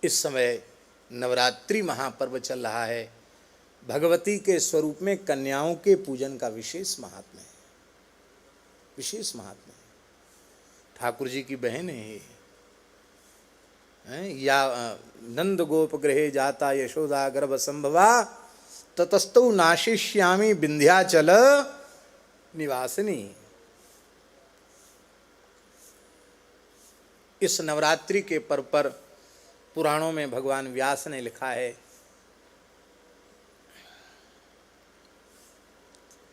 इस समय नवरात्रि महापर्व चल रहा है। भगवती के स्वरूप में कन्याओं के पूजन का विशेष महात्म्य है, विशेष महात्म्य है। ठाकुर जी की बहन है ये, या नंद गोप गृहे जाता यशोदा गर्भ संभवा ततस्तौ नाशिष्यामि विंध्याचल निवासिनी। इस नवरात्रि के पर्व पर पुराणों में भगवान व्यास ने लिखा है,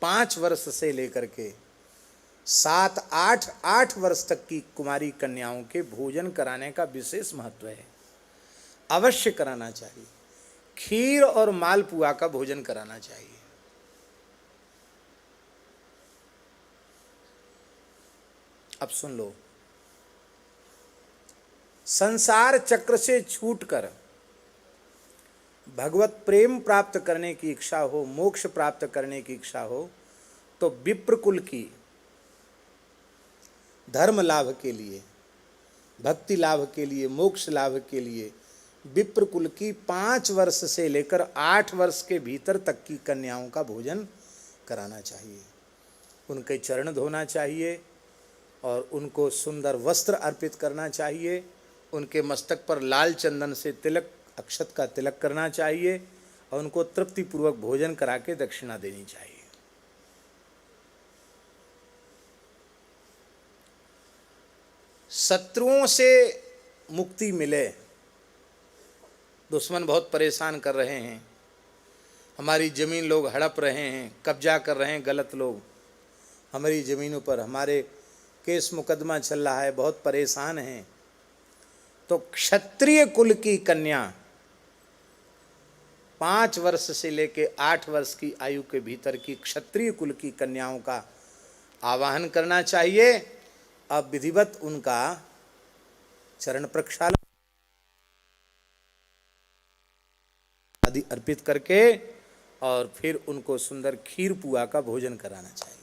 5 वर्ष से लेकर के 7-8 वर्ष तक की कुमारी कन्याओं के भोजन कराने का विशेष महत्व है। अवश्य कराना चाहिए। खीर और मालपुआ का भोजन कराना चाहिए। अब सुन लो, संसार चक्र से छूटकर भगवत प्रेम प्राप्त करने की इच्छा हो, मोक्ष प्राप्त करने की इच्छा हो, तो विप्र कुल की धर्म लाभ के लिए, भक्ति लाभ के लिए, मोक्ष लाभ के लिए विप्र कुल की 5 वर्ष से लेकर 8 वर्ष के भीतर तक की कन्याओं का भोजन कराना चाहिए। उनके चरण धोना चाहिए और उनको सुंदर वस्त्र अर्पित करना चाहिए। उनके मस्तक पर लाल चंदन से तिलक, अक्षत का तिलक करना चाहिए और उनको तृप्तिपूर्वक भोजन करा के दक्षिणा देनी चाहिए। शत्रुओं से मुक्ति मिले, दुश्मन बहुत परेशान कर रहे हैं, हमारी ज़मीन लोग हड़प रहे हैं, कब्जा कर रहे हैं गलत लोग हमारी ज़मीनों पर, हमारे केस मुकदमा चल रहा है, बहुत परेशान हैं, तो क्षत्रिय कुल की कन्या 5 वर्ष से लेकर 8 वर्ष की आयु के भीतर की क्षत्रिय कुल की कन्याओं का आवाहन करना चाहिए। अब विधिवत उनका चरण प्रक्षालन आदि अर्पित करके और फिर उनको सुंदर खीर पुआ का भोजन कराना चाहिए।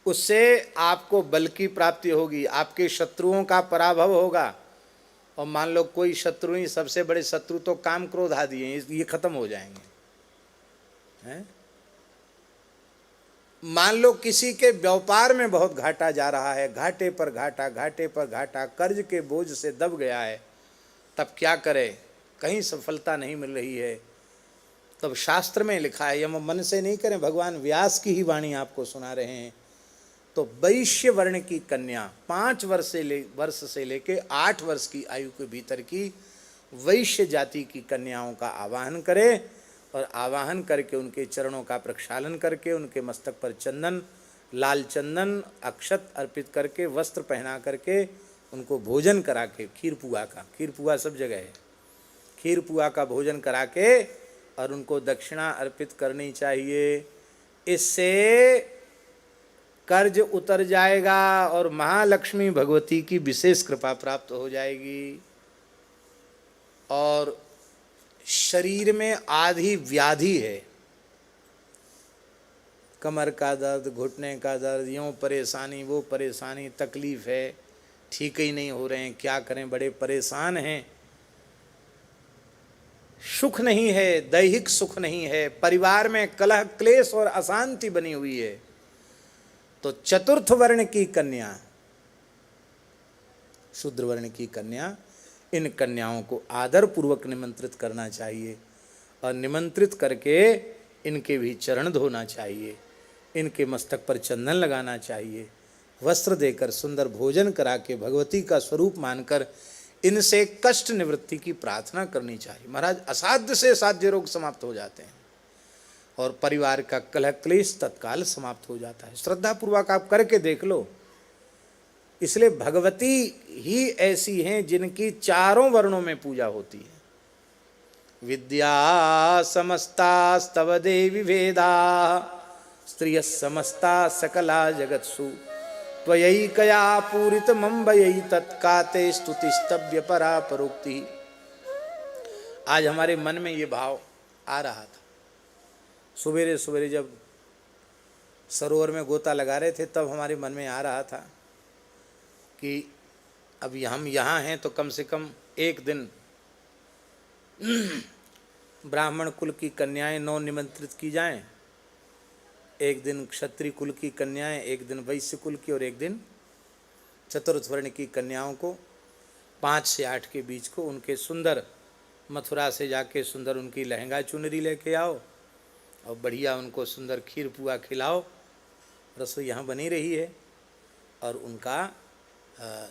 उससे आपको बल की प्राप्ति होगी, आपके शत्रुओं का पराभव होगा। और मान लो कोई शत्रु ही, सबसे बड़े शत्रु तो काम क्रोध आदि हैं, ये खत्म हो जाएंगे, हैं? मान लो किसी के व्यापार में बहुत घाटा जा रहा है, घाटे पर घाटा, घाटे पर घाटा, कर्ज के बोझ से दब गया है, तब क्या करे, कहीं सफलता नहीं मिल रही है, तब शास्त्र में लिखा है, हम मन से नहीं करें, भगवान व्यास की ही वाणी आपको सुना रहे हैं। तो वैश्य वर्ण की कन्या 5 वर्ष से लेके 8 वर्ष की आयु के भीतर की वैश्य जाति की कन्याओं का आवाहन करें और आवाहन करके उनके चरणों का प्रक्षालन करके उनके मस्तक पर चंदन, लाल चंदन, अक्षत अर्पित करके, वस्त्र पहना करके उनको भोजन करा के, खीर पुआ सब जगह है, खीर पुआ का भोजन करा के और उनको दक्षिणा अर्पित करनी चाहिए। इससे कर्ज उतर जाएगा और महालक्ष्मी भगवती की विशेष कृपा प्राप्त हो जाएगी। और शरीर में आधी व्याधि है, कमर का दर्द, घुटने का दर्द, यूँ परेशानी, वो परेशानी, तकलीफ है, ठीक ही नहीं हो रहे हैं, क्या करें, बड़े परेशान हैं, सुख नहीं है, दैहिक सुख नहीं है, परिवार में कलह क्लेश और अशांति बनी हुई है, तो चतुर्थ वर्ण की कन्या, शूद्र वर्ण की कन्या, इन कन्याओं को आदर पूर्वक निमंत्रित करना चाहिए और निमंत्रित करके इनके भी चरण धोना चाहिए, इनके मस्तक पर चंदन लगाना चाहिए, वस्त्र देकर सुंदर भोजन करा के भगवती का स्वरूप मानकर इनसे कष्ट निवृत्ति की प्रार्थना करनी चाहिए। महाराज, असाध्य से साध्य रोग समाप्त हो जाते हैं और परिवार का कलह क्लेश तत्काल समाप्त हो जाता है। श्रद्धा पूर्वक आप करके देख लो। इसलिए भगवती ही ऐसी हैं जिनकी चारों वर्णों में पूजा होती है। विद्या समस्ता स्तव देवी वेदा स्त्रिय समस्ता सकला जगत्सु त्वयैकया पूरित मंबयी तत्काते स्तुतिस्तव्य परा परोक्ति। आज हमारे मन में ये भाव आ रहा था, सवेरे सवेरे जब सरोवर में गोता लगा रहे थे तब हमारे मन में आ रहा था कि अब हम यहाँ हैं तो कम से कम एक दिन ब्राह्मण कुल की कन्याएं 9 निमंत्रित की जाएं, एक दिन क्षत्रिय कुल की कन्याएं, एक दिन वैश्य कुल की और एक दिन चतुर्थ वर्ण की कन्याओं को 5 से 8 के बीच को उनके सुंदर मथुरा से जाके सुंदर उनकी लहंगा चुनरी लेके आओ और बढ़िया उनको सुंदर खीर पुआ खिलाओ। रसोई यहाँ बनी रही है और उनका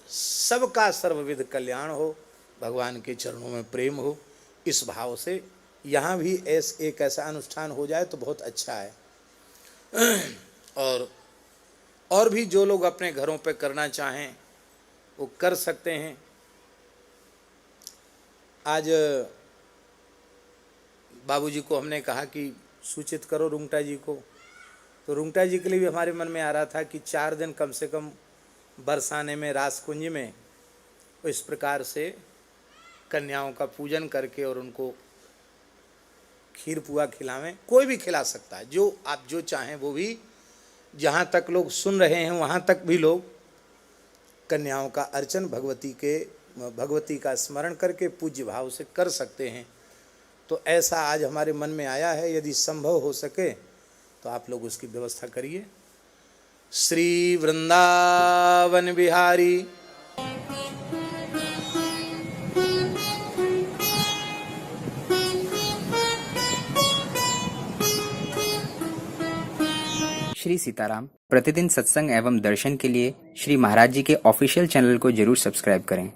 सबका सर्वविध कल्याण हो, भगवान के चरणों में प्रेम हो, इस भाव से यहाँ भी एक ऐसा अनुष्ठान हो जाए तो बहुत अच्छा है। और भी जो लोग अपने घरों पे करना चाहें वो कर सकते हैं। आज बाबूजी को हमने कहा कि सूचित करो रुंगटा जी को, तो रुंगटा जी के लिए भी हमारे मन में आ रहा था कि 4 दिन कम से कम बरसाने में रासकुंज में इस प्रकार से कन्याओं का पूजन करके और उनको खीर पुआ खिलावें। कोई भी खिला सकता है, जो आप जो चाहें वो भी, जहाँ तक लोग सुन रहे हैं वहाँ तक भी लोग कन्याओं का अर्चन भगवती का स्मरण करके पूज्य भाव से कर सकते हैं। तो ऐसा आज हमारे मन में आया है, यदि संभव हो सके तो आप लोग उसकी व्यवस्था करिए। श्री वृंदावन बिहारी श्री सीताराम प्रतिदिन सत्संग एवं दर्शन के लिए श्री महाराज जी के ऑफिशियल चैनल को जरूर सब्सक्राइब करें।